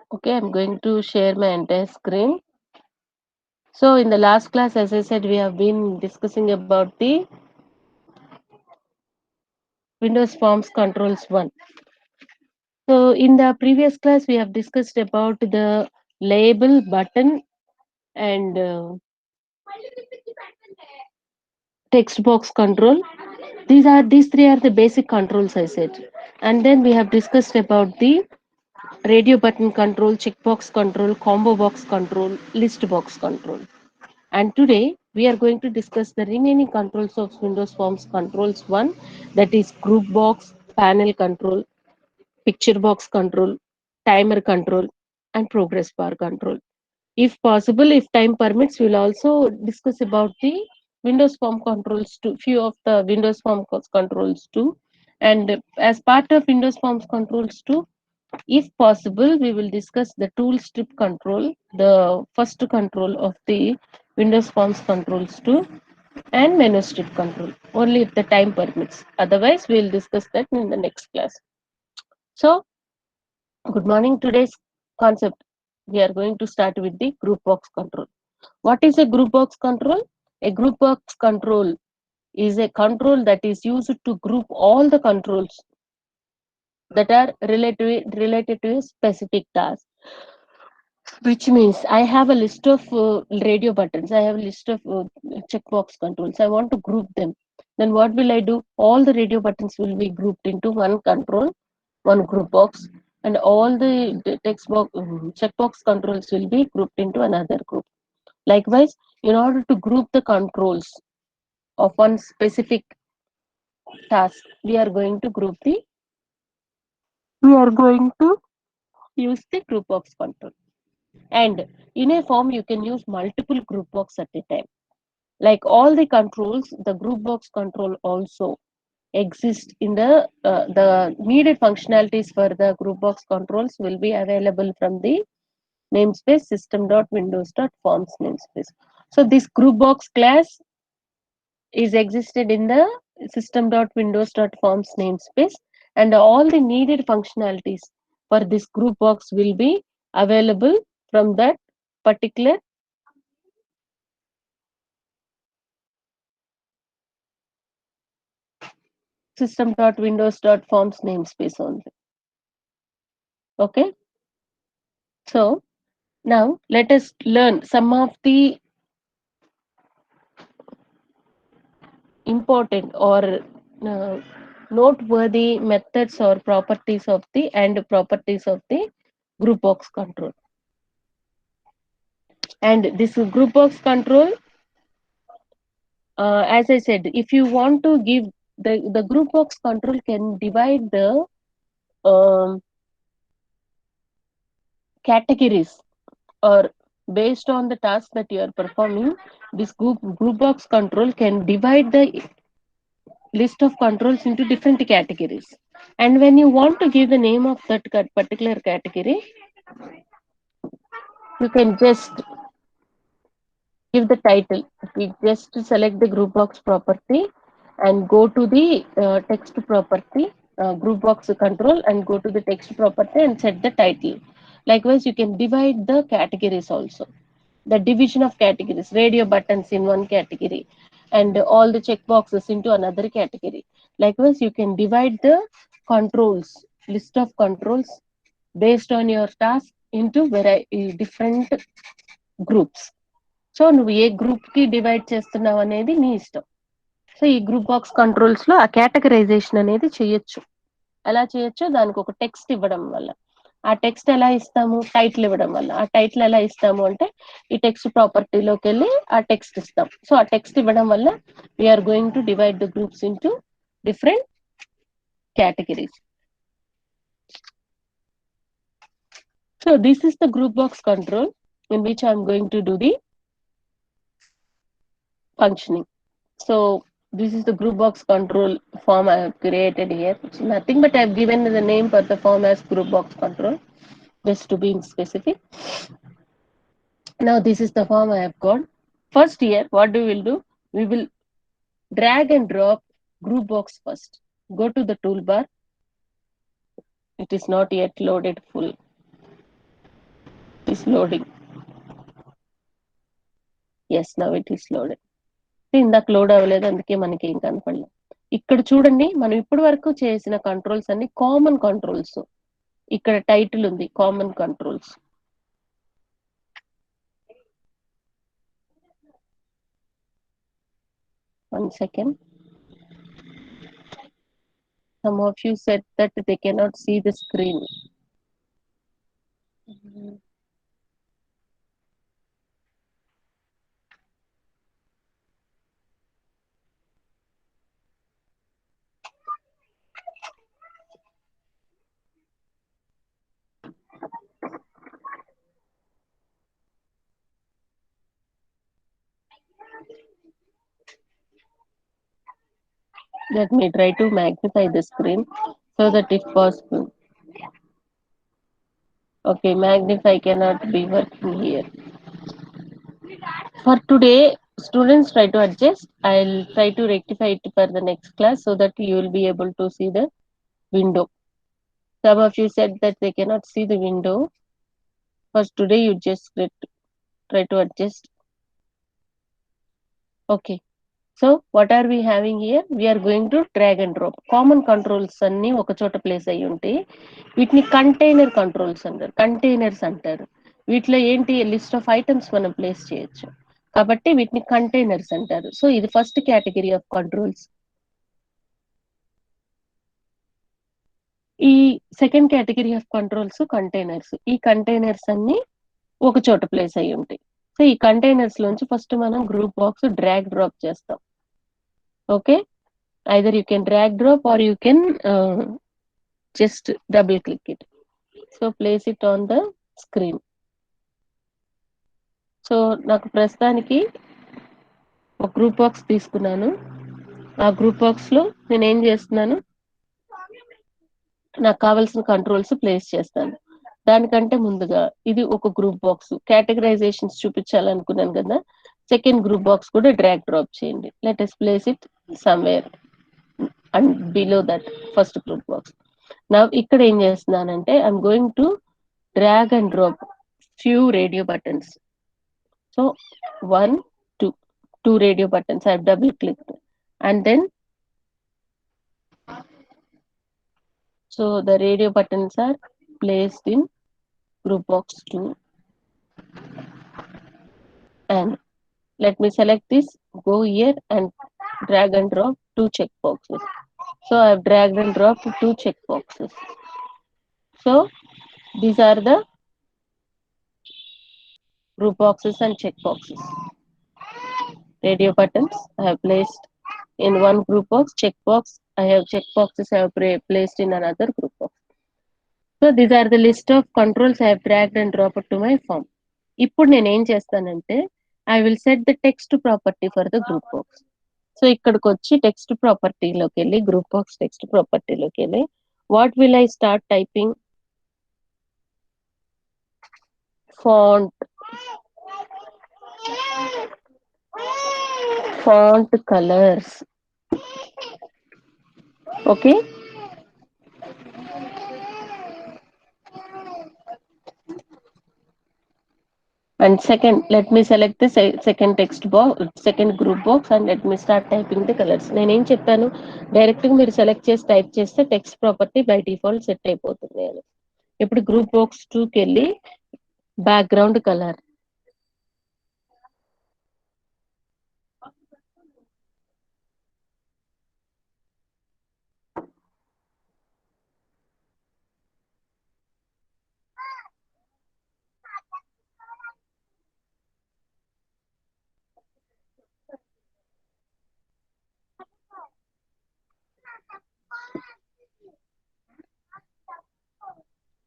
Okay, I'm going to share my entire screen. So in the last class, as I said, we have been discussing about the Windows Forms Controls 1. So in the previous class, we have discussed about the label, button, and text box control. These three are the basic controls I said. And then we have discussed about the radio button control, checkbox control, combo box control, list box control. And today we are going to discuss the remaining controls of Windows Forms Controls 1, that is group box, panel control, picture box control, timer control, and progress bar control. If possible, if time permits, we'll also discuss about the Windows Form controls too, few of the Windows Form controls too. And as part of Windows Forms controls too, if possible, we will discuss the tool strip control, the first control of the Windows Forms controls too, and menu strip control, only if the time permits. Otherwise, we will discuss that in the next class. So, good morning. Today's concept, we are going to start with the group box control. What is a group box control? A group box control is a control that is used to group all the controls that are related to a specific task. Which means I have a list of radio buttons, I have a list of checkbox controls. I want to group them. Then what will I do? All the radio buttons will be grouped into one control, one group box, and all the text box checkbox controls will be grouped into another group. Likewise, in order to group the controls of one specific task, we are going to use the group box control. And in a form, you can use multiple group box at a time. Like all the controls, the group box control also exist in the needed functionalities for the group box controls will be available from the namespace system.windows.forms namespace. So this group box class is existed in the system.windows.forms namespace, and all the needed functionalities for this group box will be available from that particular system.windows.forms namespace only. Okay, so now let us learn some of the important or noteworthy methods or properties of the group box control. And this group box control, as I said, if you want to give the group box control can divide the um, categories, or based on the task that you are performing, this group box control can divide the list of controls into different categories. And when you want to give the name of that particular category, you can just give the title. You just select the group box property and go to the text property, group box control, and go to the text property and set the title. Likewise, you can divide the categories also. The division of categories, radio buttons in one category, and all the checkboxes into another category. Likewise, you can divide the controls, list of controls based on your task into different groups. So నువ్వు ఏ group కి divide చేస్తున్నావు అనేది నీ ఇష్టం. So ఈ group box controls లో ఆ categorisation అనేది చేయొచ్చు. ఎలా చేయొచ్చో దానికి ఒక టెక్స్ట్ ఇవ్వడం వల్ల. ఆ టెక్స్ట్ ఎలా ఇస్తాము? టైటిల్ ఇవ్వడం వల్ల. ఆ టైటిల్ ఎలా ఇస్తాము అంటే ఈ టెక్స్ట్ ప్రాపర్టీలోకి వెళ్ళి ఆ టెక్స్ట్ ఇస్తాం. సో ఆ టెక్స్ట్ ఇవ్వడం వల్ల we're going to divide the groups into different categories. So this is the group box control in which I'm going to do the functioning. So this is the group box control form I have created here. It's nothing but I've given the name for the form as group box control, just to be specific. Now this is the form I have got. First here, what we will do? We will drag and drop group box first. Go to the toolbar. It is not yet loaded full. It's loading. Yes, now it is loaded. ఇందాక load అవ్వలేదు, అందుకే మనకి ఏం కనపడలేదు. ఇక్కడ చూడండి, మనం ఇప్పటి వరకు చేసిన కంట్రోల్స్ అన్ని కామన్ కంట్రోల్స్. ఇక్కడ టైటిల్ ఉంది common controls. One second. Some of you said that they cannot see the screen. Let me try to magnify the screen so that if possible. Okay, magnify cannot be working here. For today, students try to adjust. I'll try to rectify it for the next class so that you will be able to see the window. Some of you said that they cannot see the window. For today, you just try to adjust. Okay. So what are we having here? We are going to drag and drop. Common controls అన్ని ఒక చోట place అయ్యి ఉంటాయి. వీటిని container controls అంటారు, containers అంటారు. వీటిలో ఏంటి, లిస్ట్ ఆఫ్ ఐటమ్స్ మనం ప్లేస్ చేయొచ్చు కాబట్టి వీటిని కంటైనర్స్ అంటారు. సో ఇది ఫస్ట్ కేటగిరీ ఆఫ్ కంట్రోల్స్. ఈ second category of controls containers. ఈ కంటైనర్స్ అన్ని ఒక చోట ప్లేస్ అయ్యి ఉంటాయి. సో ఈ కంటైనర్స్ లోంచి ఫస్ట్ మనం గ్రూప్ బాక్స్ డ్రాగ్ డ్రాప్ చేస్తాం. Okay, either you can drag drop or you can just double click it. So place it on the screen. So నాకు ప్రస్తుతానికి ఒక గ్రూప్ బాక్స్ తీసుకున్నాను. ఆ గ్రూప్ బాక్స్ లో నేను ఏం చేస్తున్నాను, నాకు కావాల్సిన కంట్రోల్స్ ప్లేస్ చేస్తాను. దానికంటే ముందుగా ఇది ఒక గ్రూప్ బాక్స్ కేటగరైజేషన్స్ చూపించాలనుకున్నాను కదా, సెకండ్ గ్రూప్ బాక్స్ కూడా డ్రాగ్ డ్రాప్ చేయండి. Let us place it somewhere and below that first group box. నా ఇక్కడ ఏం చేస్తున్నానంటే I'm going to drag and drop few radio buttons. So 1 2 radio buttons I have double clicked, and then so the radio buttons are placed in group box 2, and let me select this, go here and drag and drop 2 check boxes. So I have dragged and dropped 2 check boxes. So these are the group boxes and check boxes. Radio buttons I have placed in one group box, check box I have check boxes I have placed in another group box. So these are the list of controls I have dragged and dropped to my form. ఇప్పుడు నేను ఏం చేస్తానంటే I will set the text property for the group box. So ఇక్కడికి వచ్చి text ప్రాపర్టీలోకి వెళ్ళి group box text ప్రాపర్టీలోకి వెళ్ళి what will I start typing? Font colors. Okay, and second, let me select the second text box, second group box, and let me start typing the colors. నేను ఏం చెప్పాను, direct గా మీరు select చేసి type చేస్తే text property by default set అయిపోతుంది అని. ఇప్పుడు గ్రూప్ బాక్స్ 2కి వెళ్ళి background colour.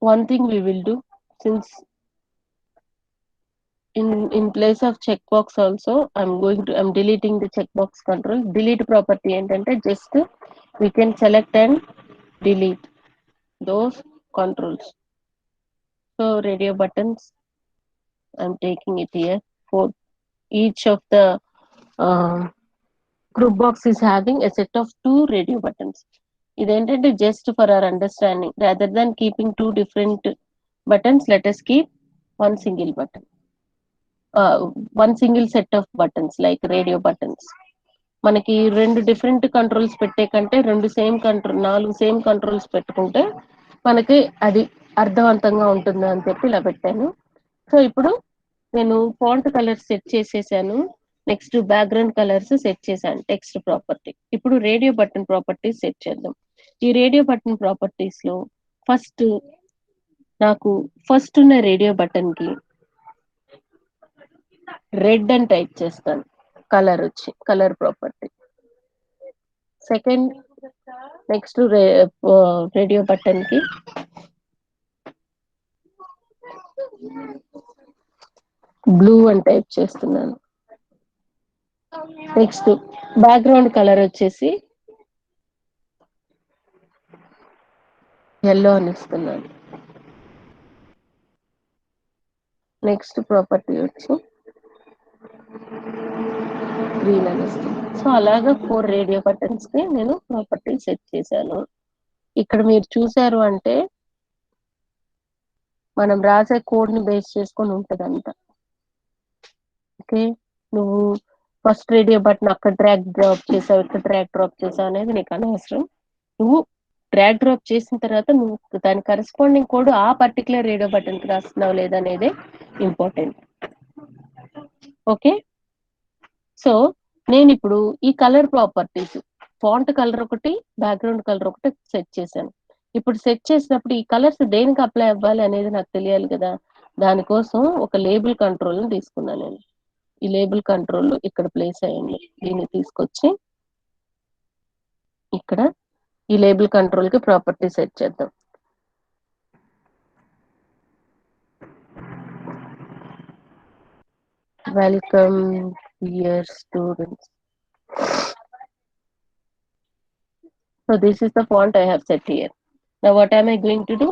One thing we will do, since in place of checkbox also I'm deleting the checkbox control. Delete property ఏంటంటే just we can select and delete those controls. So radio buttons, I'm taking it here. For each of the group box is having a set of 2 radio buttons. ఇదేంటంటే just for our understanding, rather than keeping 2 different buttons, let us keep one single button, one single set of buttons like radio buttons. మనకి రెండు different controls పెట్టే కంటే రెండు same control, 4 same controls పెట్టుకుంటే మనకి అది అర్థవంతంగా ఉంటుంది అని చెప్పి ఇలా పెట్టాను. సో ఇప్పుడు నేను ఫాంట్ కలర్స్ సెట్ చేసేసాను. నెక్స్ట్ బ్యాక్గ్రౌండ్ కలర్స్ సెట్ చేశాను. Text property. ఇప్పుడు రేడియో బటన్ ప్రాపర్టీస్ సెట్ చేద్దాం. ఈ రేడియో బటన్ ప్రాపర్టీస్ లో ఫస్ట్ నాకు ఫస్ట్ ఉన్న రేడియో బటన్ కి రెడ్ అని టైప్ చేస్తాను. కలర్ వచ్చి colour property. Second next radio button కి బ్లూ అని టైప్ చేస్తున్నాను. నెక్స్ట్ బ్యాక్గ్రౌండ్ కలర్ వచ్చేసి ఎల్లో అని ఇస్తున్నాను. నెక్స్ట్ ప్రాపర్టీ వచ్చి గ్రీన్ అని ఇస్తుంది. సో అలాగా 4 రేడియో బటన్స్ కి నేను ప్రాపర్టీ సెట్ చేశాను. ఇక్కడ మీరు చూసారు అంటే మనం రాసే కోడ్ ని బేస్ చేసుకొని ఉంటది అంతా. ఓకే, నువ్వు ఫస్ట్ రేడియో బటన్ అక్కడ డ్రాగ్ డ్రాప్ చేసావు, ఇక్కడ డ్రాగ్ డ్రాప్ చేసావు అనేది నీకు అనవసరం. నువ్వు డ్రాగ్ డ్రాప్ చేసిన తర్వాత నువ్వు దాని కరెస్పాండింగ్ కోడ్ ఆ పర్టికులర్ రేడియో బటన్ కి రాస్తున్నావు లేదా అనేది ఇంపార్టెంట్. ఓకే, సో నేను ఇప్పుడు ఈ కలర్ ప్రాపర్టీస్ ఫాంట్ కలర్ ఒకటి, బ్యాక్గ్రౌండ్ కలర్ ఒకటి సెట్ చేశాను. ఇప్పుడు సెట్ చేసినప్పుడు ఈ కలర్స్ దేనికి అప్లై అవ్వాలి అనేది నాకు తెలియాలి కదా. దానికోసం ఒక లేబుల్ కంట్రోల్ తీసుకున్నాను నేను. ఈ లేబుల్ కంట్రోల్ ఇక్కడ ప్లేస్ అయ్యింది. దీన్ని తీసుకొచ్చి ఇక్కడ ఈ లేబుల్ కంట్రోల్ కి ప్రాపర్టీ సెట్ చేద్దాం. Welcome dear students. So this is the font I have set here. Now what am I going to do?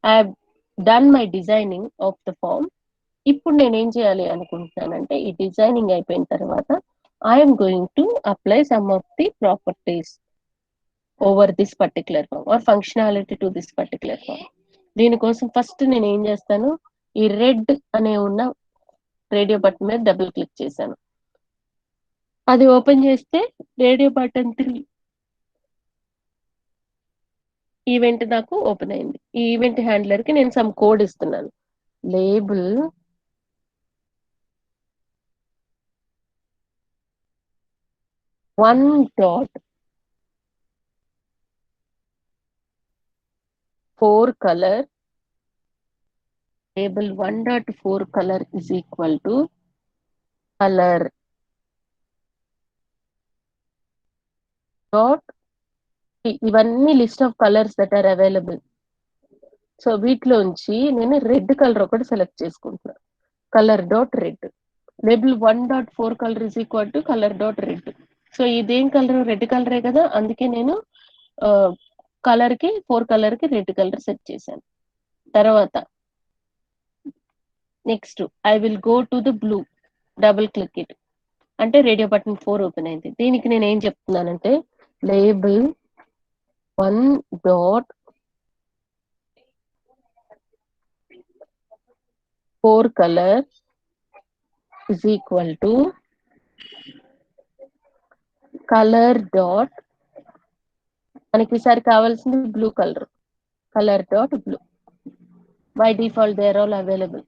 I have done my designing of the form. ఇప్పుడు నేను ఏం చేయాలి అనుకుంటున్నానంటే ఈ designing అయిపోయిన తర్వాత I'm going to apply some of the properties over this particular form or functionality to this particular form. దీనికోసం first నేను ఏం చేస్తాను, ఈ రెడ్ అనే ఉన్న రేడియో బటన్ మీద డబుల్ క్లిక్ చేశాను. అది ఓపెన్ చేస్తే రేడియో బటన్ 3 ఈవెంట్ నాకు ఓపెన్ అయింది. ఈ ఈవెంట్ హ్యాండ్లర్ కి నేను సమ్ కోడ్ ఇస్తున్నాను. Label one dot 4 color, label 1.4 color is equal to color dot, ఇవన్నీ list of colours that are available. So వీటిలోంచి నేను రెడ్ కలర్ ఒకటి సెలెక్ట్ చేసుకుంటున్నాను. Colour dot red. Label 1.4 colour is equal to colour dot red. So ఇదేం కలర్? Red కలరే కదా, అందుకే నేను కలర్ కి 4 కలర్ కి రెడ్ కలర్ సెట్ చేశాను. తర్వాత next I will go to the blue, double click it అంటే రేడియో బటన్ 4 ఓపెన్ అయింది. దీనికి నేను ఏం చెప్తున్నానంటే label 1.4 colour is equal to colour dot, మనకి ఈసారి కావాల్సింది blue colour, colour dot blue. By default they are all available.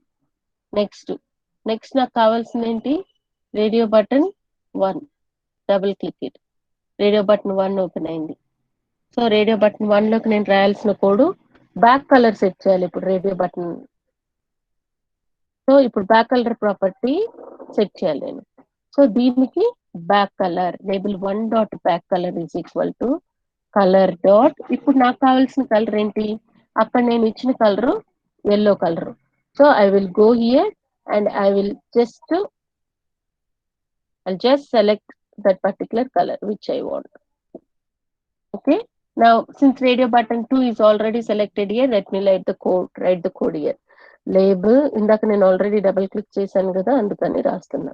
Next నాకు కావాల్సింది ఏంటి, radio button 1, double click it. Radio button 1 open అయింది. సో రేడియో బటన్ 1 లోకి నేను రాయాల్సిన కోడ్ బ్యాక్ కలర్ సెట్ చేయాలి ఇప్పుడు రేడియో బటన్. సో ఇప్పుడు బ్యాక్ కలర్ ప్రాపర్టీ సెట్ చేయాలి నేను. సో దీనికి back colour label 1 dot back colour is equal to colour dot, ఇప్పుడు నాకు కావాల్సిన కలర్ ఏంటి, అక్కడ నేను ఇచ్చిన colour yellow colour. So I will go here and I will I'll just select that particular color which I want. Okay, now since radio button 2 is already selected here, let me write the code here. Label ఇందాక నేను already double click చేశాను కదా, అందుకని రాస్తున్నా.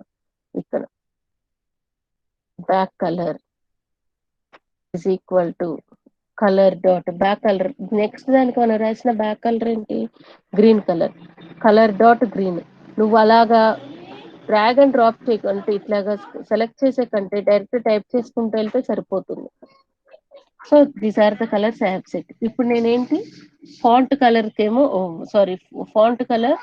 ఇక్కడ back colour is equal to colour dot back colour. Next దానికి మనం రాసిన బ్యాక్ కలర్ ఏంటి, green colour. Colour dot green. నువ్వు అలాగా డ్రాగ్ అండ్ డ్రాప్ చేయకంటే ఇట్లాగా సెలెక్ట్ చేసే కంటే డైరెక్ట్ టైప్ చేసుకుంటూ వెళ్తే సరిపోతుంది. So these are the colours I have set. ఇప్పుడు నేనేంటి ఫాంట్ కలర్ కేమో సారీ ఫాంట్ కలర్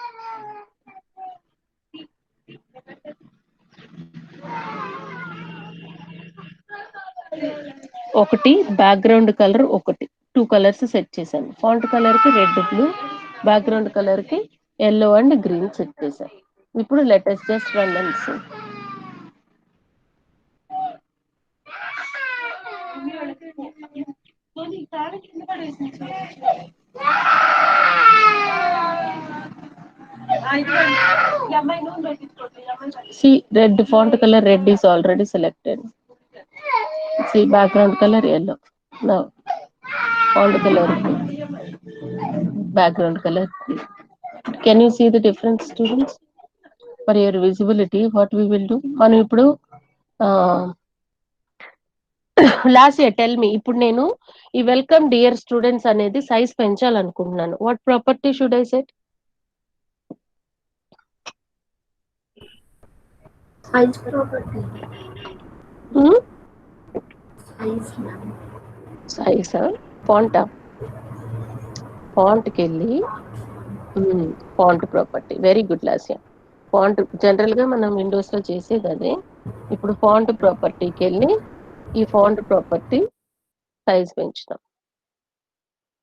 ఒకటి, బ్యాక్గ్రౌండ్ కలర్ ఒకటి, 2 కలర్స్ సెట్ చేశాను. ఫాంట్ కలర్ కి రెడ్ బ్లూ, బ్యాక్గ్రౌండ్ కలర్ కి ఎల్లో అండ్ గ్రీన్ సెట్ చేశాను. ఇప్పుడు latest just run and see. See, red font color red is already selected. See, background color yellow. Now, font color, background color. Can you see the difference, students? For your visibility, what we will do? మనం ఇప్పుడు last year tell me, ఇప్పుడు నేను ఈ welcome dear students అనేది size పెంచాలనుకుంటున్నాను. What property should I set? Size property. Size. Size font ఫాంట్కి వెళ్ళి font property. Very good Lasya. Font general గా మనం విండోస్ లో చేసేది అదే. ఇప్పుడు ఫాంట్ ప్రాపర్టీకి వెళ్ళి ఈ ఫాంట్ ప్రాపర్టీ సైజ్ పెంచుతాం.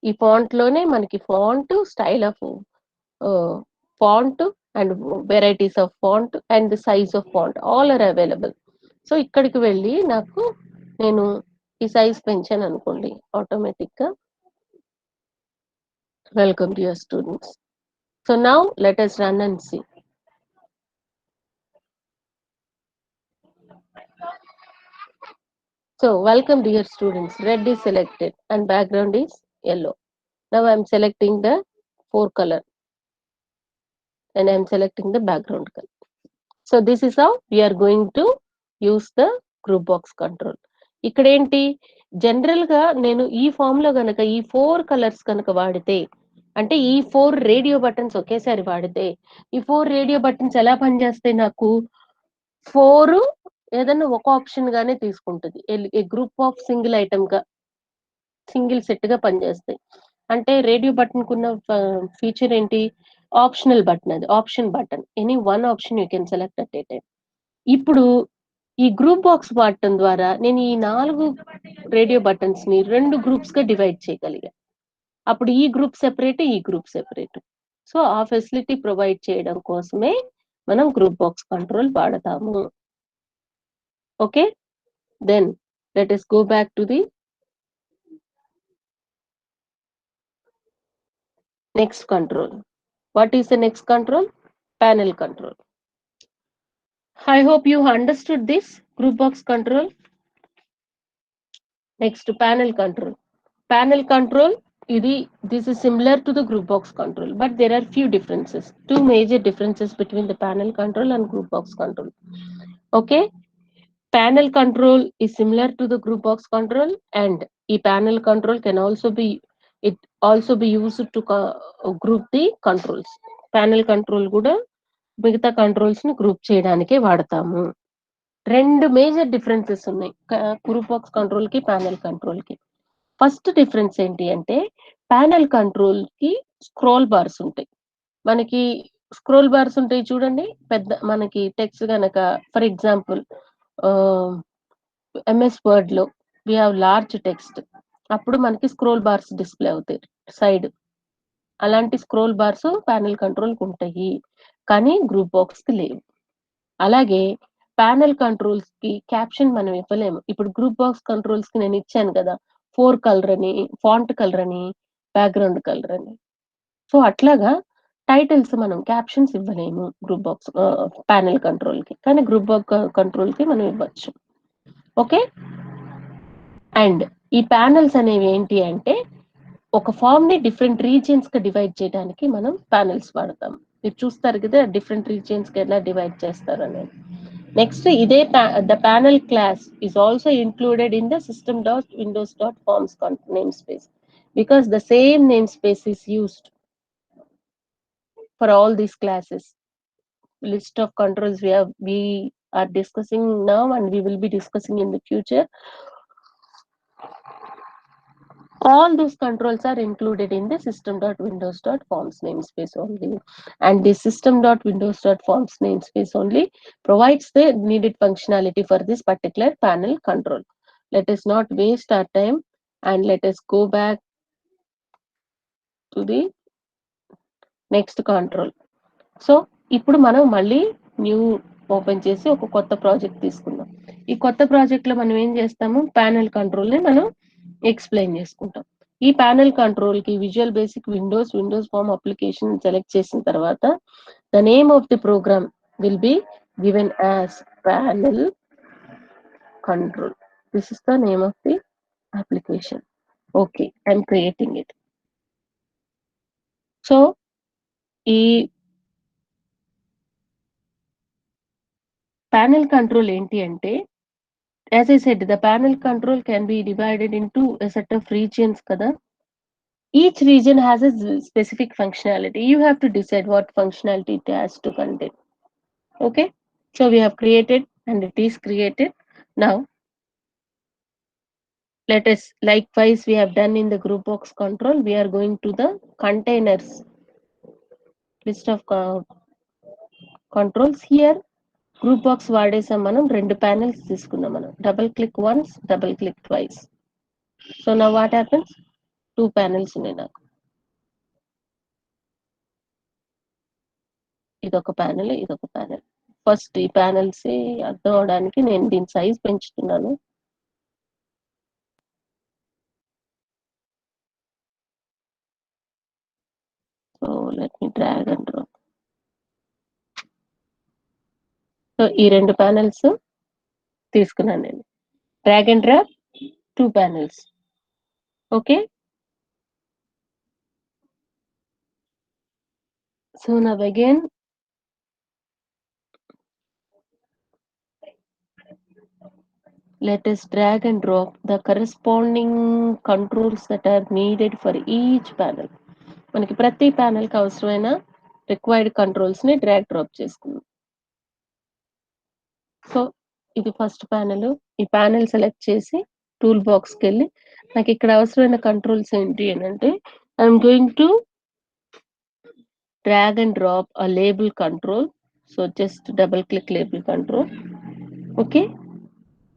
ఈ ఫాంట్ లోనే మనకి font, style of font and varieties of font and size of font all are available. So ఇక్కడికి వెళ్ళి నాకు నేను ఈ సైజ్ పెంచాను అనుకోండి, ఆటోమేటిక్ గా welcome to your students. So now let us run and see. So welcome dear students, red is selected and background is yellow. Now I am selecting the 4 color and I am selecting the background color. So this is how we are going to use the group box control. ఇక్కడ ఏంటి, general గా నేను ఈ form లో గనక ఈ 4 colours కనుక వాడితే, అంటే ఈ 4 రేడియో బటన్స్ ఒకేసారి వాడితే, ఈ 4 రేడియో బటన్స్ ఎలా పనిచేస్తాయి, నాకు 4 ఏదైనా ఒక ఆప్షన్ గానే తీసుకుంటుంది. ఏ గ్రూప్ ఆఫ్ సింగిల్ ఐటమ్ గా, సింగిల్ సెట్ గా పనిచేస్తాయి. అంటే రేడియో బటన్ కున్న ఫీచర్ ఏంటి, ఆప్షనల్ బటన్. అది option button, any one option you can select at a time. ఇప్పుడు ఈ గ్రూప్ బాక్స్ వాడటం ద్వారా నేను ఈ 4 రేడియో బటన్స్ ని 2 గ్రూప్స్ గా డివైడ్ చేయగలిగా. అప్పుడు ఈ గ్రూప్ సెపరేట్, ఈ గ్రూప్ సెపరేట్. సో ఆ ఫెసిలిటీ ప్రొవైడ్ చేయడం కోసమే మనం గ్రూప్ బాక్స్ కంట్రోల్ వాడతాము. Okay, then let us go back to the next control. What is the next control? Panel control. I hope you understood this group box control. Next, panel control. Panel control, this is similar to the group box control, but there are few differences. 2 major differences between the panel control and group box control. Okay, panel control is similar to the group box control, and a panel control can also be used to group the controls. Panel control కూడా మిగతా controls ని group చేయడానికే వాడతాము. 2 major differences ఉన్నాయి group box control కి, panel control కి. First difference ఏంటి అంటే, ప్యానెల్ కంట్రోల్ కి స్క్రోల్ బార్స్ ఉంటాయి. మనకి స్క్రోల్ బార్స్ ఉంటాయి చూడండి, పెద్ద మనకి టెక్స్ట్ గనక, ఫర్ ఎగ్జాంపుల్ ఎంఎస్ వర్డ్ లో వి హావ్ లార్జ్ టెక్స్ట్, అప్పుడు మనకి స్క్రోల్ బార్స్ డిస్ప్లే అవుతాయి సైడ్. అలాంటి స్క్రోల్ బార్స్ ప్యానెల్ కంట్రోల్ కి ఉంటాయి, కానీ గ్రూప్ బాక్స్ కి లేవు. అలాగే ప్యానెల్ కంట్రోల్స్ కి క్యాప్షన్ మనం ఇవ్వలేము. ఇప్పుడు గ్రూప్ బాక్స్ కంట్రోల్స్ కి నేను ఇచ్చాను కదా, 4 కలర్ అని, ఫాంట్ కలర్ అని, బ్యాక్గ్రౌండ్ కలర్ అని. సో అట్లాగా టైటిల్స్ మనం క్యాప్షన్స్ ఇవ్వలేము గ్రూప్ బాక్స్ ప్యానెల్ కంట్రోల్ కి, కానీ గ్రూప్ బాక్స్ కంట్రోల్ కి మనం ఇవ్వచ్చు. ఓకే, అండ్ ఈ ప్యానెల్స్ అనేవి ఏంటి అంటే, ఒక ఫామ్ ని డిఫరెంట్ రీజియన్స్ గా డివైడ్ చేయడానికి మనం ప్యానెల్స్ వాడతాం. మీరు చూస్తారు కదా డిఫరెంట్ రీజియన్స్ కి ఎలా డివైడ్ చేస్తారు అనేది. నెక్స్ట్ ఇదే the panel class is also included in the system.windows.forms namespace, because the same namespace is used for all these classes. List of controls we are discussing now and we will be discussing in the future. All those controls are included in the system.windows.forms namespace only. And the system.windows.forms namespace only provides the needed functionality for this particular panel control. Let us not waste our time and let us go back to the next control. So ఇప్పుడు మనం మళ్ళీ new open చేసి ఒక కొత్త project తీసుకుందాం. ఈ కొత్త project లో మనం ఏం చేస్తాము, ప్యానెల్ కంట్రోల్ ని మనం ఎక్స్ప్లెయిన్ చేసుకుంటాం. ఈ ప్యానెల్ కంట్రోల్ కి visual basic windows form application select చేసిన తర్వాత the name of the program will be given as panel control. This is the name of the application. Okay, I'm creating it. So ఈ panel control ఏంటి అంటే, as I said, the panel control can be divided into a set of regions kada. Each region has a specific functionality. You have to decide what functionality it has to contain. Okay, so we have created and it is created. Now let us, likewise we have done in the group box control, we are going to the containers list of controls. Here group box వాడేసాం, మనం రెండు panels తీసుకున్నాం. మనం double click once, double click twice. So now what happens, two panels ఉన్నాయి నాకు. ఇదొక panel, ఇదొక panel. First ఈ panels అర్థం అవడానికి నేను దీని సైజ్ పెంచుతున్నాను. So let me drag and drop. So ఈ రెండు ప్యానెల్స్ తీసుకున్నాను నేను. Drag and drop two panels. Okay, so now again let us drag and drop the corresponding controls that are needed for each panel. మనకి ప్రతి panel కి అవసరమైన required controls ని drag drop చేసుకుందాం. సో ఇది ఫస్ట్ ప్యానెల్. ఈ panel select చేసి tool box కి వెళ్ళి నాకు ఇక్కడ అవసరమైన కంట్రోల్స్ ఏంటి అని అంటే, I'm going to drag and drop a label control. So just double click label control. Okay,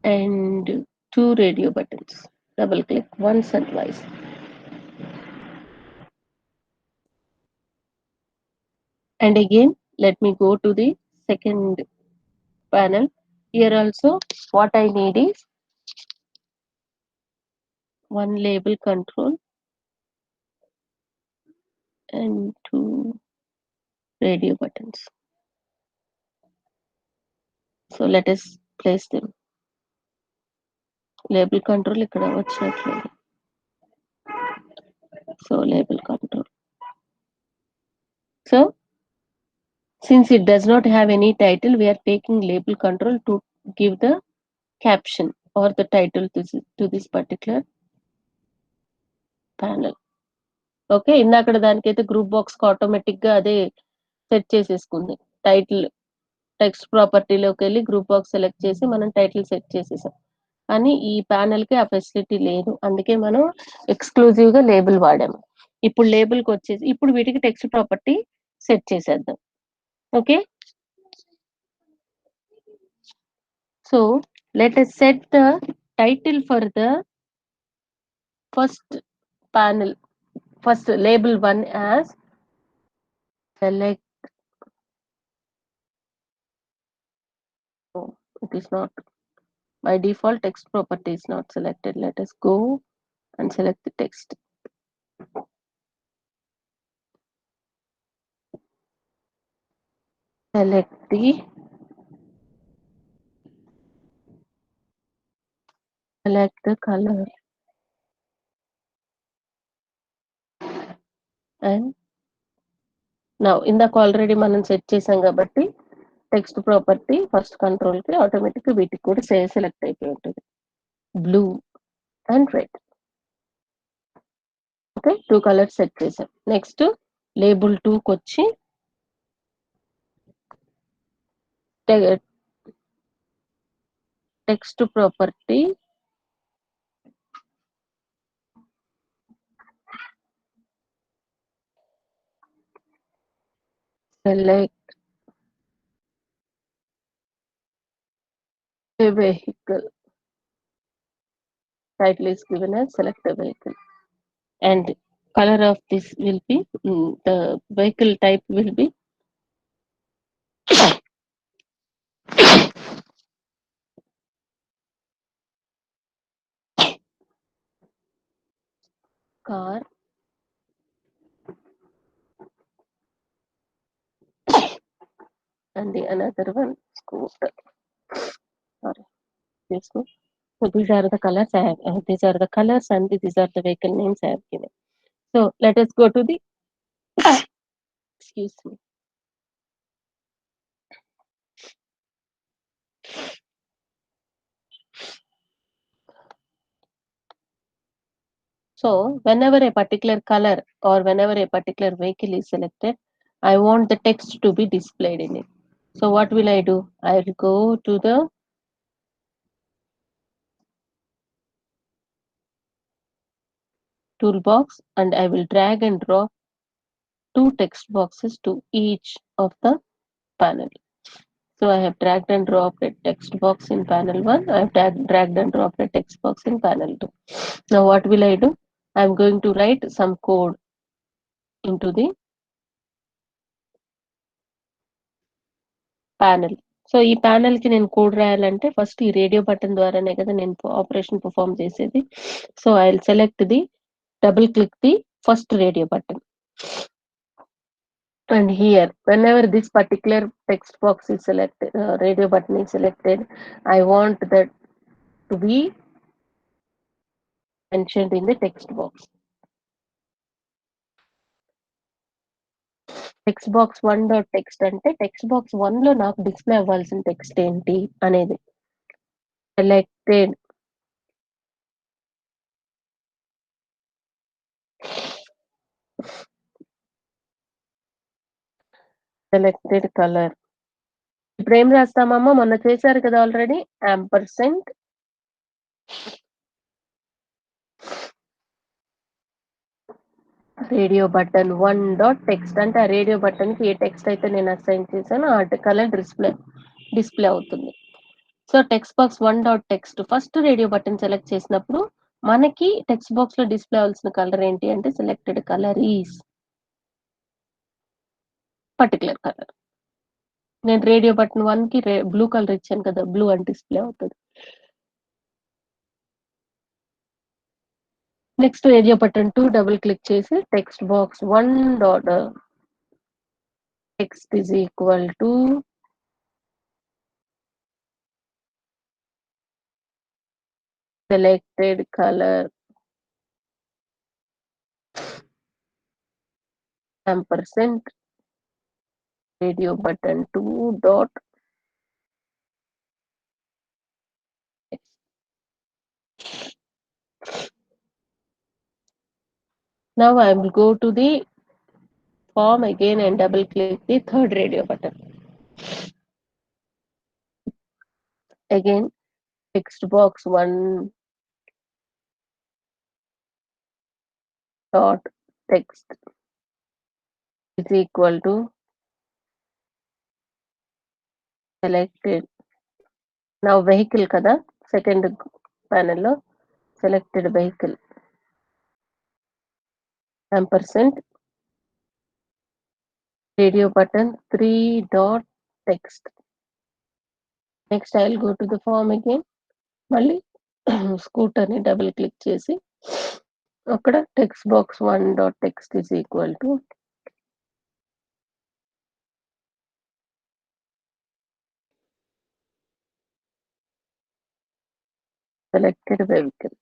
and two radio buttons. Double click once and twice. And again let me go to the second panel. Here also what I need is one label control and two radio buttons. So let us place them. Label control ikkada vachinatlundi. So label control. So since it does not have any title, we are taking label control to give the caption or the title to this particular panel. Okay, ఇందాకడ దానికైతే group box కి automatic గా అదే set చేసేసుకుంది. Title text ప్రాపర్టీలోకి వెళ్ళి group box select చేసి మనం title set చేసేసాం. కానీ ఈ ప్యానెల్ కి ఆ ఫెసిలిటీ లేదు, అందుకే మనం ఎక్స్క్లూజివ్ గా లేబుల్ వాడాము. ఇప్పుడు లేబుల్ కి వచ్చేసి ఇప్పుడు వీటికి టెక్స్ట్ ప్రాపర్టీ సెట్ చేసేద్దాం. Okay, so let us set the title for the first panel, first label one as select. Oh, it is not, by default text property is not selected. Let us go and select the text. Select the color and now ఇందాక already మనం set చేసాం కాబట్టి text property first control కి automatic గా వీటికి కూడా select అయిపోయి ఉంటుంది, blue and red. Okay, two colours set చేసాం. నెక్స్ట్ లేబుల్ 2 కి వచ్చి text property select a vehicle. Title is given as select a vehicle, and color of this will be the vehicle type will be car, and the another one scooter. Sorry, this one. So these are the colors I have. These are the colors and these are the vehicle names I have given. So let us go to the excuse me. So whenever a particular color or whenever a particular vehicle is selected, I want the text to be displayed in it. So what will I do? I will go to the toolbox and I will drag and drop two text boxes to each of the panel. So I have dragged and dropped a text box in panel 1. I have dragged and dropped a text box in panel 2. Now what will I do? I am going to write some code into the panel. So ఈ panel కి నేను code రాయాలంటే first ఈ radio button ద్వారానే కదా నేను operation perform చేసేది. So I will select the double click the first radio button, and here whenever this particular text box is selected, radio button is selected, I want that to be mentioned in the text box. Text box 1 dot text అంటే text box 1 లో నాకు display అవ్వాల్సిన text ఏంటి అనేది. Selected colour. ఇప్పుడు ఏం రాస్తామమ్మా, మొన్న చేశారు కదా already, ampersand radio button 1 dot text అంటే ఆ రేడియో బటన్ కి ఏ టెక్స్ట్ అయితే నేను అసైన్ చేశానో ఆ కలర్ డిస్ప్లే అవుతుంది. So text box 1 dot text first radio button select చేసినప్పుడు మనకి టెక్స్ట్ బాక్స్ లో డిస్ప్లే అవ్వాల్సిన కలర్ ఏంటి అంటే selected colour is particular colour. నేను రేడియో బటన్ 1 కి బ్లూ కలర్ ఇచ్చాను కదా, బ్లూ అని డిస్ప్లే అవుతుంది. Next radio button 2 double click చేసి text box 1 dot text is equal to selected colour ampersand radio button 2 dot text. Now I will go to the form again and double click the third radio button. Again text box 1 dot text is equal to selected. Now vehicle kada, second panel lo selected vehicle ampersand radio button 3 dot text. Next I will go to the form again. మళ్ళీ scooter ని double click చేసి అక్కడ text box 1 dot text is equal to selected vehicle.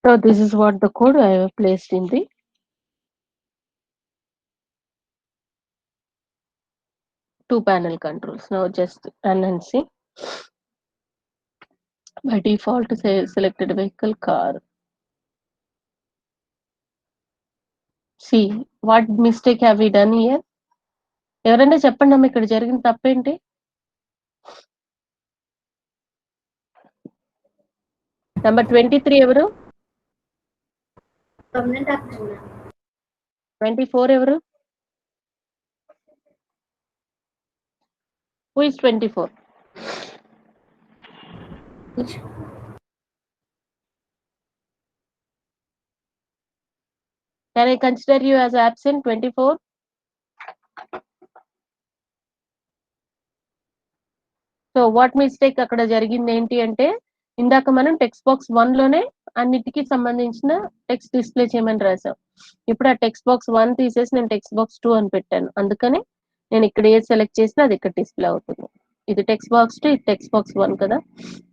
So this is what the code I have placed in the two panel controls. Now just run and see. By default, say selected vehicle car. See, what mistake have we done here? ఎవరైనా చెప్పండి అమ్మ ఇక్కడ జరిగిన తప్పేంటి? Number 23 ఎవరు? Permanent action, ma'am. 24 ఎవరు? Who is 24? Satish. Can I consider you as absent 24? So what mistake అక్కడ జరిగింది ఏంటి అంటే ఇందాక మనం టెక్స్ట్ బాక్స్ 1 లోనే అన్నిటికీ సంబంధించిన టెక్స్ట్ డిస్ప్లే చేయమని రాసాం. ఇప్పుడు ఆ టెక్స్ట్ బాక్స్ 1 తీసేసి నేను టెక్స్ట్ బాక్స్ 2 అని పెట్టాను. అందుకని నేను ఇక్కడ ఏది సెలెక్ట్ చేసినా అది ఇక్కడ డిస్ప్లే అవుతుంది. ఇది టెక్స్ట్ బాక్స్ 2, ఇది టెక్స్ట్ బాక్స్ 1 కదా.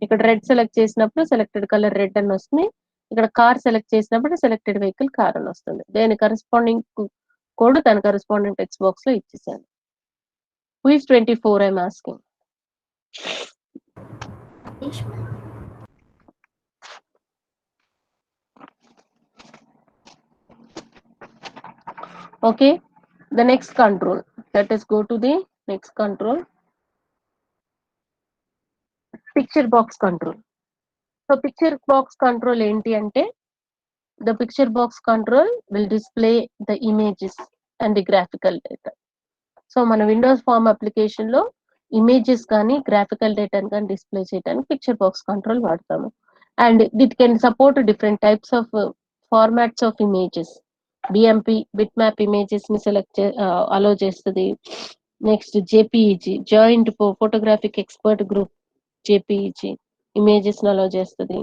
ఇక్కడ రెడ్ సెలెక్ట్ చేసినప్పుడు సెలెక్టెడ్ కలర్ రెడ్ అని వస్తుంది. ఇక్కడ కార్ సెలెక్ట్ చేసినప్పుడు సెలెక్టెడ్ వెహికల్ కార్ అని వస్తుంది. దేని కరెస్పాండింగ్ కోడ్ దాని కరెస్పాండింగ్ టెక్స్ట్ బాక్స్ లో ఇచ్చేసాను. Who is 24 I'm asking? Satish, ma'am. Okay, the next control. Let us go to the next control. Picture box control. So picture box control enti ante the picture box control will display the images and the graphical data. So మన Windows form application లో images కానీ graphical డేటాని కానీ display చేయడానికి picture box control వాడతాము. And it can support different types of formats of images. BMP bit map images ని select అలో చేస్తుంది. Next JPEG joint photographic expert group JPEG images ని అలో చేస్తుంది.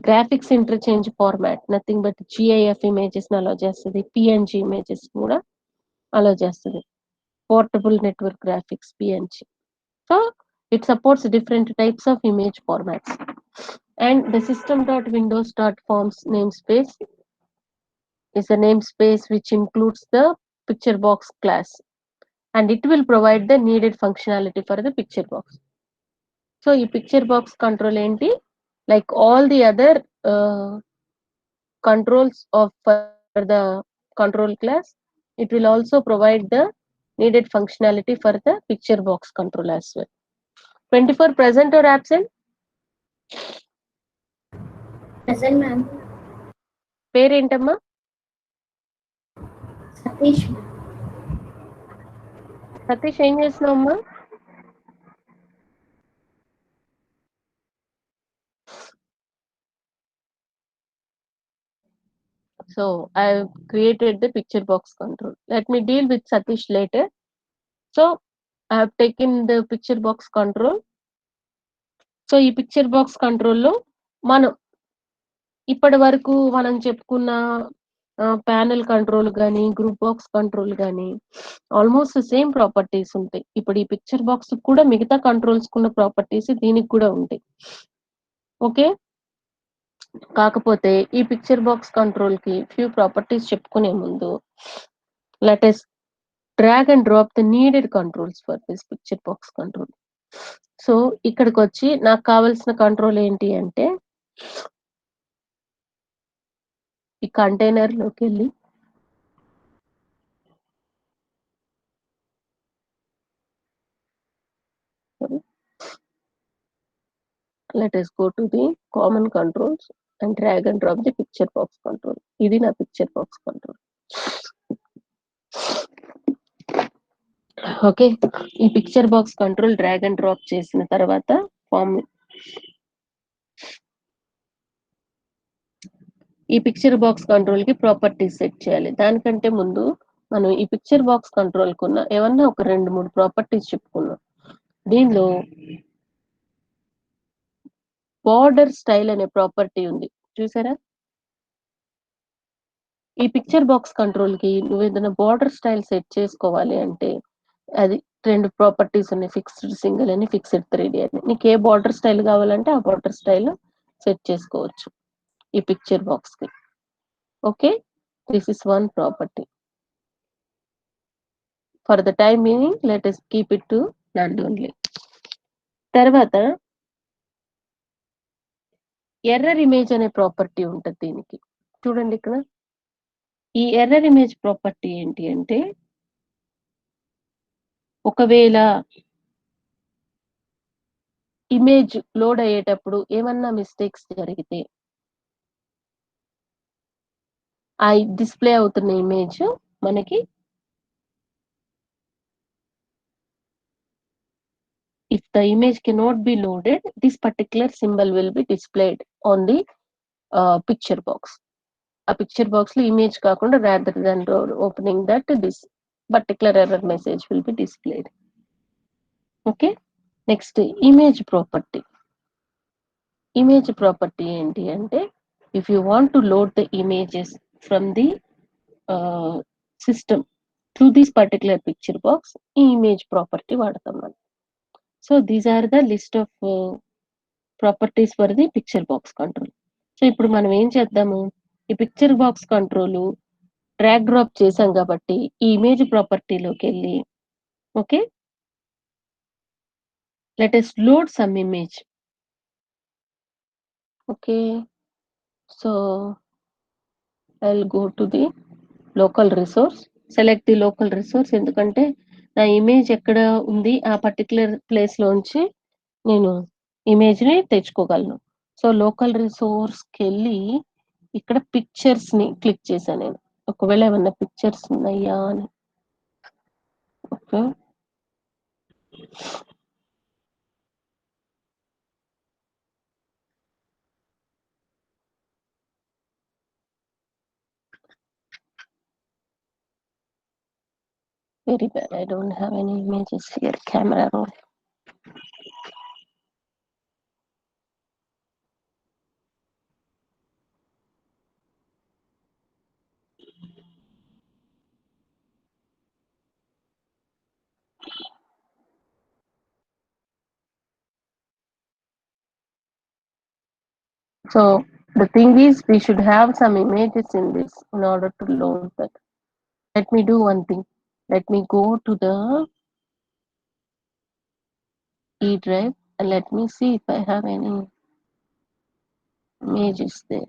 Graphics interchange format nothing but GIF images ని అలో చేస్తుంది. PNG images కూడా అలో చేస్తుంది. Portable network graphics PNG. So it supports different types of image formats. And the system.windows.forms namespace is a namespace which includes the picture box class, and it will provide the needed functionality for the picture box. So ఈ picture box control enti like all the other controls of for the control class, it will also provide the needed functionality for the picture box control as well. 24 present or absent? Present, ma'am. పేరేంటమ్మా? Satish, ma'am. Satish ఏం చేస్తున్నావమ్మా? So I have created the picture box control. Let me deal with Satish later. So I have taken the picture box control. So ఈ picture box కంట్రోల్లో మనం ఇప్పటి వరకు మనం చెప్పుకున్న panel control కానీ గ్రూప్ బాక్స్ కంట్రోల్ కానీ ఆల్మోస్ట్ సేమ్ ప్రాపర్టీస్ ఉంటాయి. ఇప్పుడు ఈ పిక్చర్ బాక్స్ కూడా మిగతా కంట్రోల్స్ కున్న ప్రాపర్టీస్ దీనికి కూడా ఉంటాయి. ఓకే, కాకపోతే ఈ పిక్చర్ బాక్స్ కంట్రోల్ కి ఫ్యూ ప్రాపర్టీస్ చెప్పుకునే ముందు let us drag and drop the needed controls for this picture box control. So ఇక్కడికి వచ్చి నాకు కావాల్సిన కంట్రోల్ ఏంటి అంటే ఈ కంటైనర్ లోకి వెళ్ళి let us go to the common controls and drag and drop the picture box control. ఇది నా picture box control. ఓకే, ఈ picture box control drag and drop చేసిన తర్వాత ఫామ్ ఈ పిక్చర్ బాక్స్ కంట్రోల్ కి ప్రాపర్టీస్ సెట్ చేయాలి. దానికంటే ముందు మనం ఈ పిక్చర్ బాక్స్ కంట్రోల్ కున్న ఏమన్నా ఒక 2-3 ప్రాపర్టీస్ చెప్పుకున్నాం. దీనిలో బార్డర్ స్టైల్ అనే ప్రాపర్టీ ఉంది, చూసారా? ఈ పిక్చర్ బాక్స్ కంట్రోల్ కి నువ్వు ఏదైనా బార్డర్ స్టైల్ సెట్ చేసుకోవాలి అంటే అది 2 ప్రాపర్టీస్ ఉన్నాయి, ఫిక్స్డ్ సింగిల్ అని ఫిక్స్డ్ 3D అని. నీకు ఏ బార్డర్ స్టైల్ కావాలంటే ఆ బార్డర్ స్టైల్ సెట్ చేసుకోవచ్చు ఈ పిక్చర్ బాక్స్ కి. Okay, this is one property. For the time being let us keep it to none only. తర్వాత ఎర్రర్ ఇమేజ్ అనే ప్రాపర్టీ ఉంటుంది దీనికి. చూడండి ఇక్కడ. ఈ ఎర్రర్ ఇమేజ్ ప్రాపర్టీ ఏంటి అంటే, ఒకవేళ ఇమేజ్ లోడ్ అయ్యేటప్పుడు ఏమన్నా మిస్టేక్స్ జరిగితే ఆ డిస్ప్లే అవుతున్న ఇమేజ్ మనకి if the image cannot be loaded, this particular symbol will be displayed on the picture box. A picture box లో image కాకుండా rather than opening that, this particular error message will be displayed. Okay, next image property. Image property ఏంటి అంటే, if you want to load the images from the system through this particular picture box, ఈ image property వాడతాం మనం. So these are the list of properties for the picture box control. So ఇప్పుడు మనం ఏం చేద్దాము, ఈ picture box control drag drop చేసాం కాబట్టి ఈ ఇమేజ్ ప్రాపర్టీలోకి వెళ్ళి, okay, let us load some image. Okay, so I will go to the local resource, select the local resource. ఎందుకంటే నా ఇమేజ్ ఎక్కడ ఉంది ఆ పర్టికులర్ ప్లేస్ లోంచి నేను ఇమేజ్ ని తెచ్చుకోగలను. సో లోకల్ రిసోర్స్కి వెళ్ళి ఇక్కడ పిక్చర్స్ ని క్లిక్ చేశాను నేను, ఒకవేళ ఏమన్నా పిక్చర్స్ ఉన్నాయా అని. Okay, very bad, I don't have any images here. Camera roll. So the thing is, we should have some images in this in order to load that. Let me do one thing. Let me go to the E drive and let me see if I have any images there.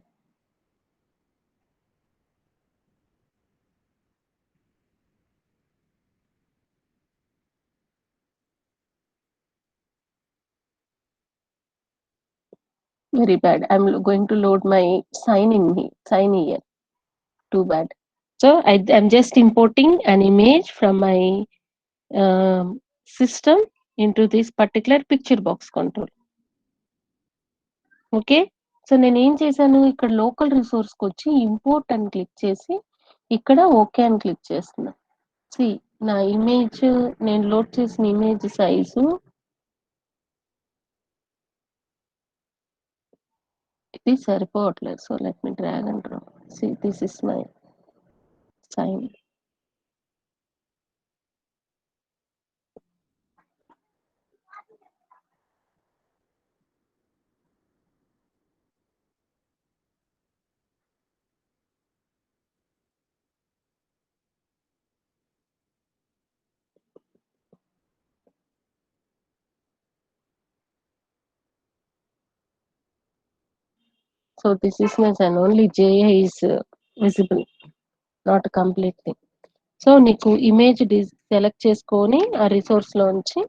Very bad. I'm going to load my sign here. Too bad. So I'm just importing an image from my system into this particular picture box control. Okay, so నేను ఏం చేశాను, ఇక్కడ local రిసోర్స్కి వచ్చి import అని click చేసి ఇక్కడ okay అని click చేస్తున్నా. సి నా ఇమేజ్, నేను లోడ్ చేసిన ఇమేజ్ సైజు ఇది సరిపోవట్లేదు. So let me drag and drop. See this is my sign. So this is my sign. Only JA is visible, not completely. So నీకు ఇమేజ్ సెలెక్ట్ చేసుకొని ఆ resource లోంచి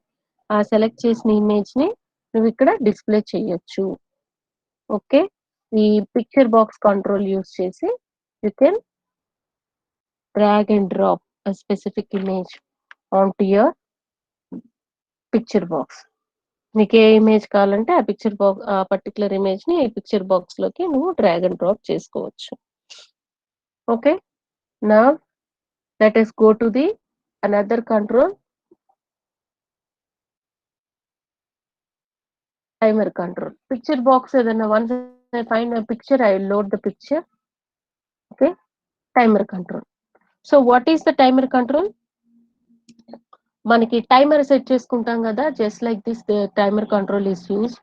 ఆ సెలెక్ట్ చేసిన ఇమేజ్ ని నువ్వు ఇక్కడ డిస్ప్లే చేయొచ్చు. ఓకే, ఈ పిక్చర్ బాక్స్ కంట్రోల్ యూస్ చేసి you can drag and drop a specific image onto your picture box. నీకు ఏ ఇమేజ్ కావాలంటే ఆ పిక్చర్ బాక్స్, ఆ పర్టికులర్ ఇమేజ్ ని ఈ పిక్చర్ బాక్స్ లోకి నువ్వు డ్రాగ్ అండ్ డ్రాప్ చేసుకోవచ్చు. Okay, now let us go to the another control, timer control. Picture box ఏదైనా once I find a picture, I will load the picture. Okay, timer control. So what is the timer control? మనకి timer set చేసుకుంటాం కదా, just like this the timer control is used.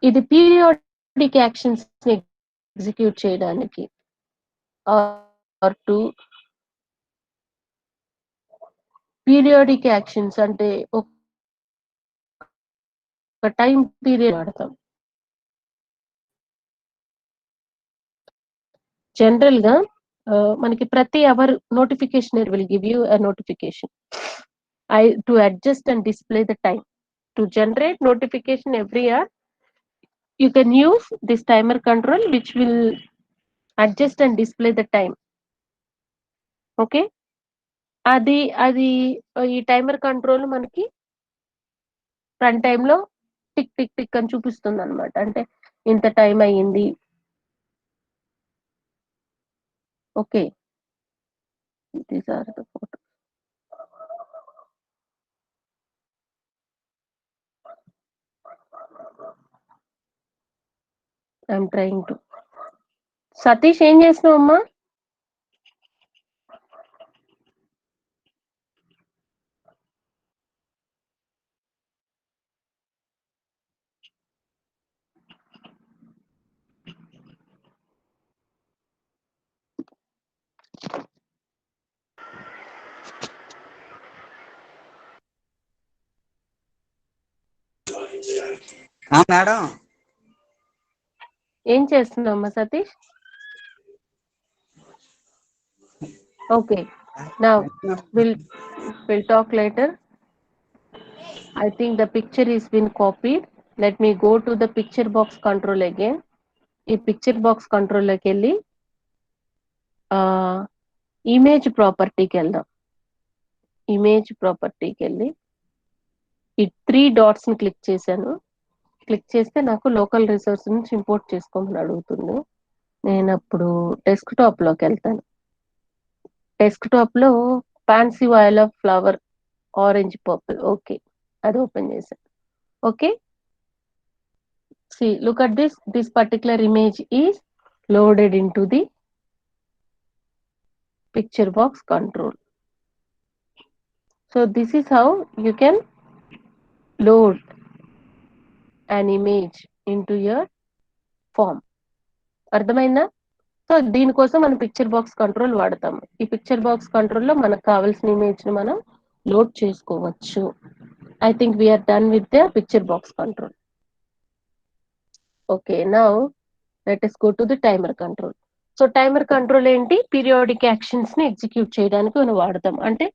ఇది periodic actions execute చేయడానికి or to periodic actions అంటే ఒక time period వాడతాం. జనరల్గా మనకి ప్రతి hour notification will give you a notification to adjust and display the time. To generate notification every hour, you can use this timer control which will adjust and display the time. Okay, అది ఈ timer control మనకి run టైంలో tick tick tick అని చూపిస్తుంది అనమాట. అంటే ఇంత time అయ్యింది. Okay, these are the photo. I'm trying to. Satish ఏం చేస్తున్నావు అమ్మా? మేడం ఏం చేస్తున్నావు అమ్మా Satish? Okay, now we'll talk later. I think the picture is been copied. Let me go to the picture box control again. ఈ picture box control లోకి వెళ్ళి image ప్రాపర్టీకి వెళ్దాం. ఇమేజ్ ప్రాపర్టీకి వెళ్ళి ఈ 3 dots ని క్లిక్ చేశాను. క్లిక్ చేస్తే నాకు లోకల్ రిసోర్స్ నుంచి ఇంపోర్ట్ చేసుకోమని అడుగుతుంది. నేను అప్పుడు డెస్క్టాప్ లోకి వెళ్తాను. డెస్క్టాప్ లో fancy oil of flower orange purple, okay, అది ఓపెన్ చేశాను. Okay, see, look at this particular image is loaded into the picture box control. So this is how you can load an image into your form. అర్థమైందా? So దీనికోసం మనం picture box control వాడతాము. ఈ picture box కంట్రోల్లో మనకు కావాల్సిన image ని మనం లోడ్ చేసుకోవచ్చు. I think we're done with the picture box control. Okay, now let us go to the timer control. సో టైమర్ కంట్రోల్ ఏంటి? పీరియాడిక్ యాక్షన్స్ ని ఎగ్జిక్యూట్ చేయడానికి మనం వాడతాం. అంటే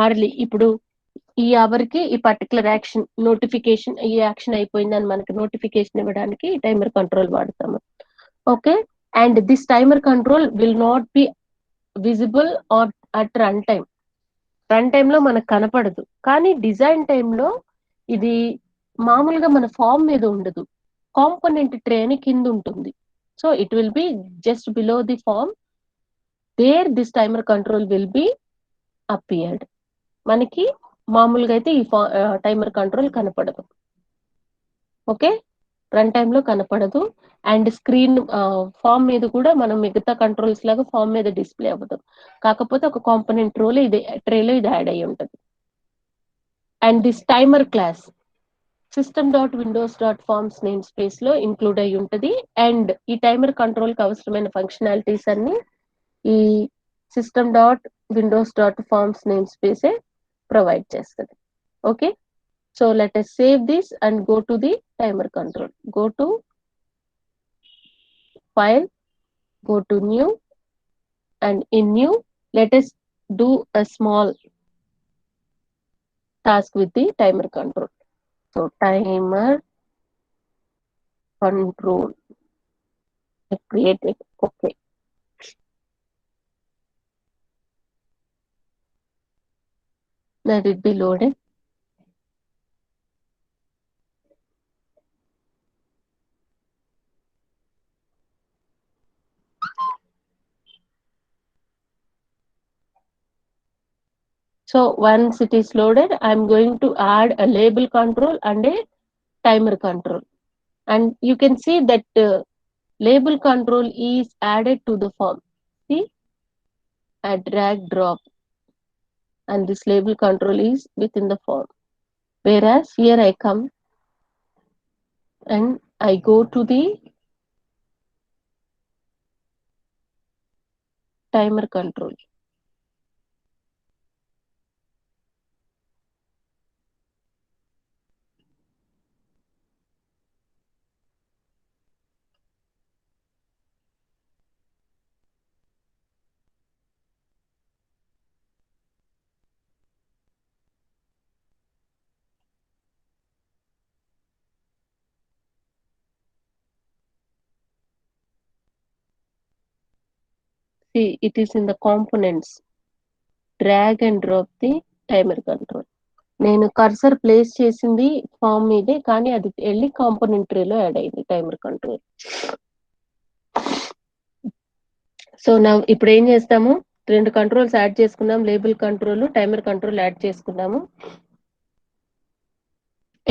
ఆర్లీ ఇప్పుడు ఈ అవర్ కి ఈ పర్టికులర్ యాక్షన్ నోటిఫికేషన్, ఈ యాక్షన్ అయిపోయిందని మనకి నోటిఫికేషన్ ఇవ్వడానికి ఈ టైమర్ కంట్రోల్ వాడతాము. Okay, and this timer control will not be visible are at run time. Run time లో మనకు కనపడదు, కానీ డిజైన్ టైంలో ఇది మామూలుగా మన ఫామ్ మీద ఉండదు. కాంపోనెంట్ ట్రే అని కింద ఉంటుంది. So it will be just below the form where this timer control will be appeared. మనకి మామూలుగా అయితే ఈ టైమర్ కంట్రోల్ కనపడదు. ఓకే, రన్ టైమ్ లో కనపడదు. అండ్ స్క్రీన్ ఫామ్ మీద కూడా మనం మిగతా కంట్రోల్స్ లాగా ఫామ్ మీద డిస్ప్లే అవ్వదు. కాకపోతే ఒక కాంపోనెంట్ ట్రేలో ఇది యాడ్ అయి ఉంటుంది. And this timer class system.windows.forms name space లో ఇంక్లూడ్ అయి ఉంటుంది. అండ్ ఈ టైమర్ కంట్రోల్ కి అవసరమైన ఫంక్షనాలిటీస్ అన్ని ఈ system.windows.forms నేమ్ స్పేసే ప్రొవైడ్ చేస్తుంది. Okay, so let us save this and go to the timer control. Go to file, go to new, and in new let us do a small task with the timer control. So timer control, I create it. Okay, let it be loaded. So once it is loaded, I'm going to add a label control and a timer control. And you can see that label control is added to the form. See, I drag drop, and this label control is within the form. Whereas here I come and I go to the timer control. See, it is in the components. Drag and drop the timer control. నేను cursor place చేసింది form మీదే, కానీ అది వెళ్ళి component ట్రీలో add అయింది timer control. So నా ఇప్పుడు ఏం చేస్తాము, రెండు కంట్రోల్స్ యాడ్ చేసుకున్నాం, label control, timer control add చేసుకున్నాము.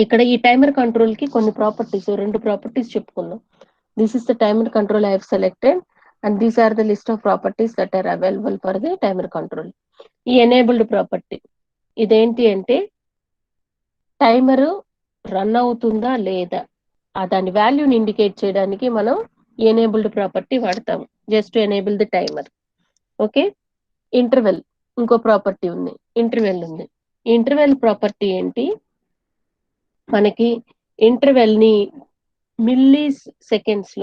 ఇక్కడ ఈ టైమర్ కంట్రోల్ కి కొన్ని ప్రాపర్టీస్, రెండు ప్రాపర్టీస్ చెప్పుకుందాం. This is the timer control I have selected and these are the list of properties that are available for the timer control. ఈ enabled property ఇదేంటి అంటే టైమర్ రన్ అవుతుందా లేదా దాని వాల్యూని ఇండికేట్ చేయడానికి మనం ఎనేబుల్డ్ ప్రాపర్టీ వాడతాము, just enable the timer. Okay, interval ఇంకో ప్రాపర్టీ ఉంది, ఇంటర్వెల్ ఉంది. ఇంటర్వెల్ ప్రాపర్టీ ఏంటి, మనకి ఇంటర్వెల్ ని మిల్లీ సెకండ్స్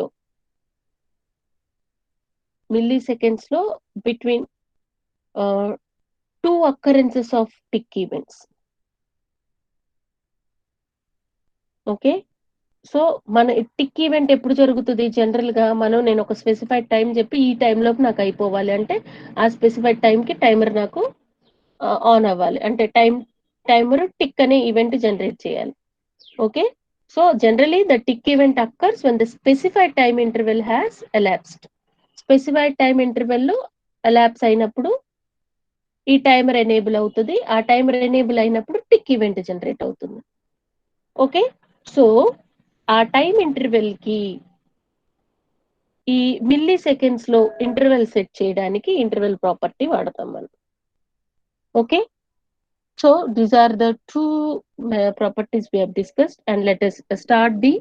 లో between two occurrences of tick events. Okay, so మన టిక్ ఈవెంట్ ఎప్పుడు జరుగుతుంది, జనరల్ గా నేను ఒక స్పెసిఫైడ్ టైం చెప్పి ఈ టైంలోపు నాకు అయిపోవాలి అంటే ఆ స్పెసిఫైడ్ టైంకి టైమర్ నాకు ఆన్ అవ్వాలి, అంటే టైమర్ టిక్ అనే ఈవెంట్ జనరేట్ చేయాలి. Okay, so generally the tick event occurs when the specified time interval has elapsed. Specified time interval లో ఎలాప్స్ అయినప్పుడు ఈ టైమర్ ఎనేబుల్ అవుతుంది, ఆ టైమర్ ఎనేబుల్ అయినప్పుడు టిక్ ఈవెంట్ జనరేట్ అవుతుంది. ఓకే, సో ఆ టైం ఇంటర్వెల్ కి ఈ మిల్లీ సెకండ్స్ లో ఇంటర్వెల్ సెట్ చేయడానికి ఇంటర్వెల్ ప్రాపర్టీ వాడతాం మనం. Okay, so these are the two properties we have discussed and let us start the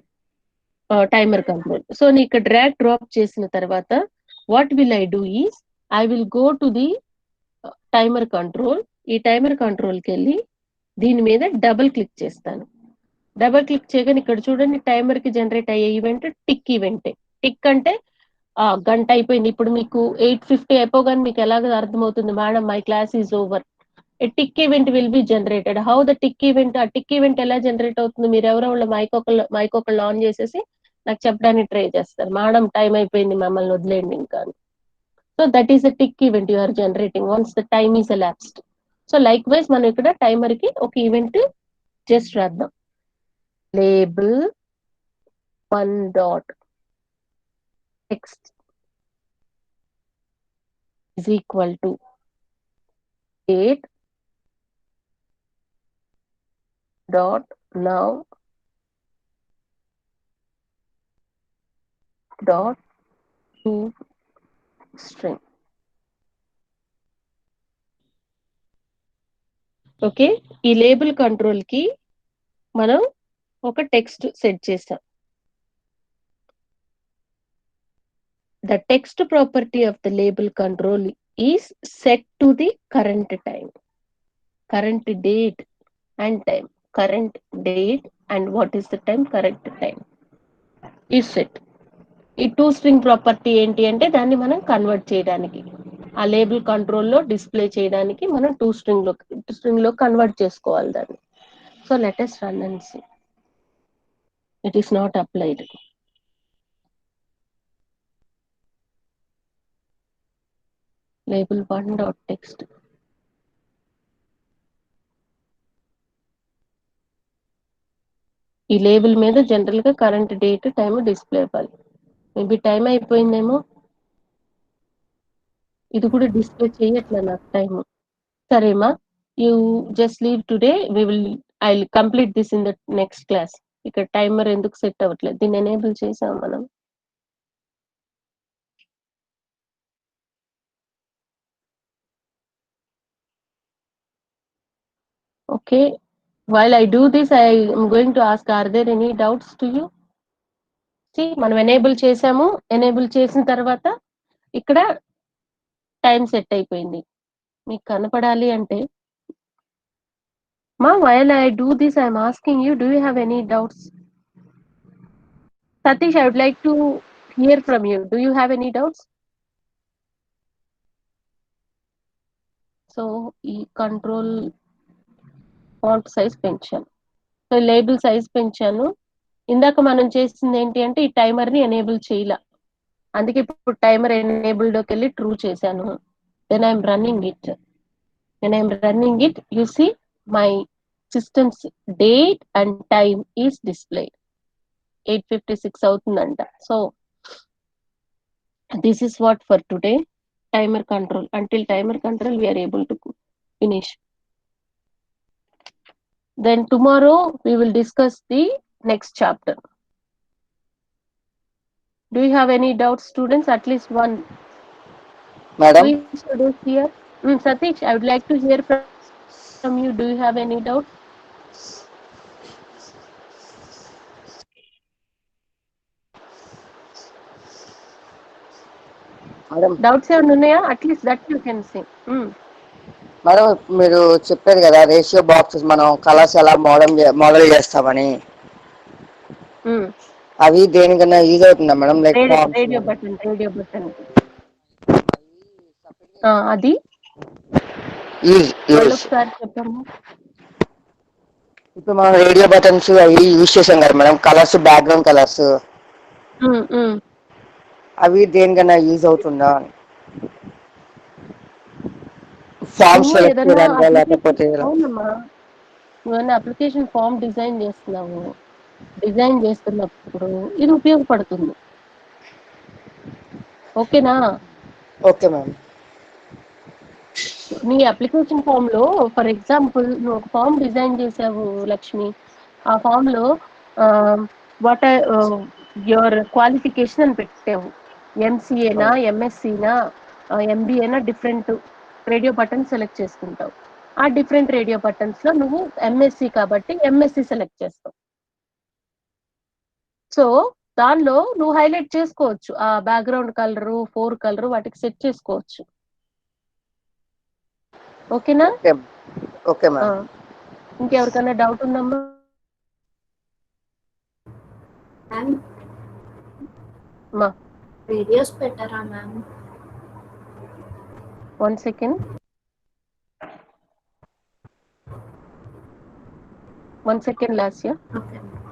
timer control. So నేను ఇక్కడ డ్రాగ్ డ్రాప్ చేసిన తర్వాత what will I do is I will go to the timer control. ఈ timer కంట్రోల్కి వెళ్ళి దీని మీద double click చేస్తాను. Double click చేయగానే ఇక్కడ చూడండి టైమర్ కి జనరేట్ అయ్యే ఈవెంట్ టిక్ ఈవెంటే. టిక్ అంటే గంట అయిపోయింది. ఇప్పుడు మీకు 8:50 అయిపోగానే మీకు ఎలాగ అర్థమవుతుంది, madam my class is over. A tick event will be generated. How the tick event, ఆ టిక్ ఈవెంట్ ఎలా జనరేట్ అవుతుంది, మీరు ఎవరో మైక్ ఒకళ్ళు ఆన్ చేసేసి నాకు చెప్పడానికి ట్రై చేస్తారు, మేడం టైం అయిపోయింది మమ్మల్ని వదిలేయండి ఇంకా. So that is the tick event you are generating once the time is elapsed. So likewise మనం ఇక్కడ టైమర్ కి ఒక ఈవెంట్ జస్ట్ రాద్దాం, label 1.text is equal to date dot now dot to string. Okay, ఈ label control కి మనం ఒక text set చేస్తాం. The text property of the label control is set to the current time, current date and time. Current date and what is the time, current time is set. ఈ to string property ఏంటి అంటే దాన్ని మనం convert చేయడానికి, ఆ label కంట్రోల్లో display చేయడానికి మనం స్ట్రింగ్ లో కన్వర్ట్ చేసుకోవాలి దాన్ని. So let us run and see. It is not applied. Label 1.text. ఈ లేబుల్ మీద జనరల్ గా కరెంట్ డేట్ టైం డిస్ప్లే అవ్వాలి. మేబీ టైం అయిపోయిందేమో, ఇది కూడా డిస్ప్లే చేయట్లే నాకు టైం. సరేమా, you just leave today, I will complete this in the next class. ఇక్కడ టైమర్ ఎందుకు సెట్ అవ్వట్లేదు, దీన్ని ఎనేబుల్ చేసాం మనం. Okay, while I do this, I am going to ask, are there any doubts to you? See, మనం enable చేసాము, enable చేసిన తర్వాత ఇక్కడ టైం సెట్ అయిపోయింది. మీకు కనపడాలి అంటే మా while I do this, I am asking you, do you have any doubts? Satish, I would like to hear from you. Do you have any doubts? So ఈ కంట్రోల్ ఫాంట్ సైజ్ పెంచాను, so label size పెంచాను. ఇందాక మనం చేసింది ఏంటి అంటే ఈ timer ని ఎనేబుల్ చేయాల, అందుకే ఇప్పుడు టైమర్ ఎనేబుల్డ్కి వెళ్ళి ట్రూ చేశాను. Then I'm running it. when I'm running it, you see my system's date and time is displayed. 8:56 అవుతుందంట. So this is what for today. Timer control. Until timer control, we are able to finish. Then tomorrow we will discuss the next chapter. Do you have any doubts, students? At least one. Madam Who is students here? Satish, I would like to hear from you. Do you have any doubts? Madam Doubts ఏమైనా ఉన్నాయా? At least that you can say. Madam మీరు చెప్పారు కదా ratio boxes మనం colours ఎలా model చేస్తామని, Mm. అవి దేనికన్నా యూజ్ అవుతుందా మేడం? లైక్ రేడియో బటన్ అది యూజ్ మళ్ళొకసారి చెప్పమ్మా. ఇప్పుడు మనం రేడియో బటన్స్ అవి యూజ్ చేసాం కదా మేడం, కలర్స్, బ్యాక్గ్రౌండ్ కలర్స్, అవి దేనికన్నా యూజ్ అవుతుందా? ఫామ్ నువ్వు సెలెక్ట్ ఏదన్నా చేయడానికి అప్లికేషన్, లేకపోతే అవునమ్మా, నువ్వు అప్లికేషన్ ఫామ్ డిజైన్ చేస్తున్నావు, డిజైన్ చేస్తున్నప్పుడు ఇది ఉపయోగపడుతుంది. ఓకేనా? Okay ma'am. నీ అప్లికేషన్ ఫామ్ లో ఫర్ ఎగ్జాంపుల్ నువ్వు ఒక ఫామ్ డిజైన్ చేసావు లక్ష్మి, ఆ ఫామ్ లో వాట్ యువర్ క్వాలిఫికేషన్ అని పెట్టావు. ఎంసీఏనా, ఎంఎస్సీనా, ఎంబీఏనా, డిఫరెంట్ రేడియో బటన్ సెలెక్ట్ చేసుకుంటావు. ఆ డిఫరెంట్ రేడియో బటన్స్ లో నువ్వు ఎంఎస్సి కాబట్టి ఎంఎస్సి సెలెక్ట్ చేస్తావు. సో దానిలో నువ్వు హైలైట్ చేసుకోవచ్చు, ఆ బ్యాక్గ్రౌండ్ కలరు, 4 కలరు వాటికి సెట్ చేసుకోవచ్చు. ఓకేనా? Okay ma'am. ఇంకెవరికైనా డౌట్ ఉందమ్మా? మ్యామ్ మా వీడియోస్ పెట్టారా ma'am? 1 second. 1 second, Lasya. Okay ma'am.